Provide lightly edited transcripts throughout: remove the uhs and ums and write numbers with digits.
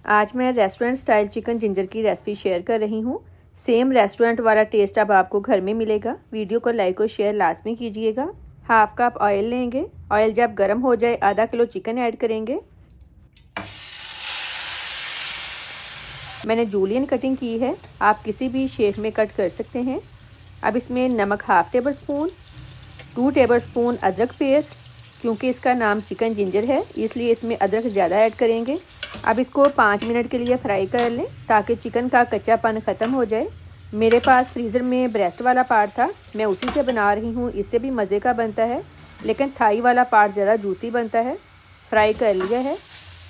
आज मैं restaurant style chicken ginger की रेसिपी शेयर कर रही हूँ। सेम रेस्टोरेंट वाला टेस्ट अब आपको घर में मिलेगा। वीडियो को लाइक और शेयर लाजमी कीजिएगा। हाफ कप ऑयल लेंगे। ऑयल जब गर्म हो जाए आधा किलो चिकन ऐड करेंगे। मैंने जूलियन कटिंग की है, आप किसी भी शेप में कट कर सकते हैं। अब इसमें नमक half table spoon, 2 table spoon अदरक पेस्ट, क्योंकि इसका नाम चिकन जिंजर है इसलिए इसमें अदरक ज़्यादा ऐड करेंगे। अब इसको 5 मिनट के लिए फ्राई कर लें ताकि चिकन का कच्चापन ख़त्म हो जाए। मेरे पास फ्रीज़र में ब्रेस्ट वाला पार्ट था, मैं उसी से बना रही हूँ। इससे भी मज़े का बनता है, लेकिन थाई वाला पार्ट ज़्यादा जूसी बनता है। फ्राई कर लिया है।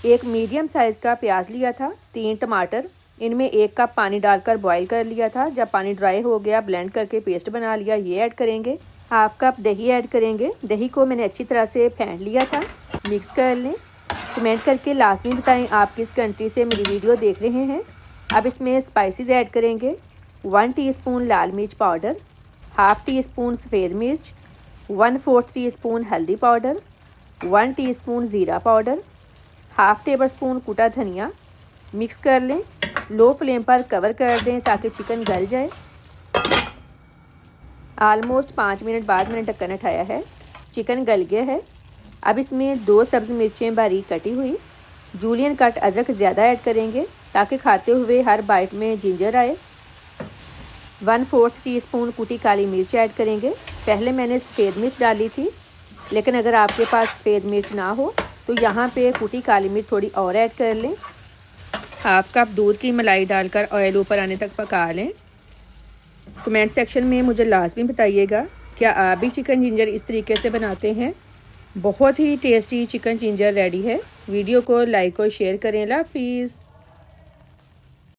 एक मीडियम साइज़ का प्याज लिया था, 3 टमाटर, इनमें 1 कप पानी डालकर बॉईल कर लिया था। जब पानी ड्राई हो गया ब्लेंड करके पेस्ट बना लिया। ये ऐड करेंगे। हाफ कप दही ऐड करेंगे। दही को मैंने अच्छी तरह से फेंट लिया था। मिक्स कर लें। कमेंट करके लाजमी बताएं आप किस कंट्री से मेरी वीडियो देख रहे हैं। अब इसमें स्पाइसेस ऐड करेंगे। 1 टीस्पून लाल मिर्च पाउडर, हाफ टी स्पून सफ़ेद मिर्च, 1/4 टीस्पून हल्दी पाउडर, 1 टीस्पून ज़ीरा पाउडर, हाफ टेबल स्पून कुटा धनिया। मिक्स कर लें। लो फ्लेम पर कवर कर दें ताकि चिकन गल जाए। ऑलमोस्ट 5 मिनट बाद मैंने ढक्कन उठाया है। चिकन गल गया है। अब इसमें 2 सब्ज़ मिर्चें बारीक कटी हुई, जूलियन कट अदरक ज़्यादा ऐड करेंगे ताकि खाते हुए हर बाइट में जिंजर आए। 1/4 टीस्पून कुटी काली मिर्च ऐड करेंगे। पहले मैंने सफ़ेद मिर्च डाली थी, लेकिन अगर आपके पास सफ़ेद मिर्च ना हो तो यहाँ पे कुटी काली मिर्च थोड़ी और ऐड कर लें। हाफ कप दूध की मलाई डालकर ऑयल ऊपर आने तक पका लें। कमेंट सेक्शन में मुझे लाजमी बताइएगा क्या आप भी चिकन जिंजर इस तरीके से बनाते हैं। बहुत ही टेस्टी चिकन जिंजर रेडी है। वीडियो को लाइक और शेयर करें। अल्लाह हाफिज़।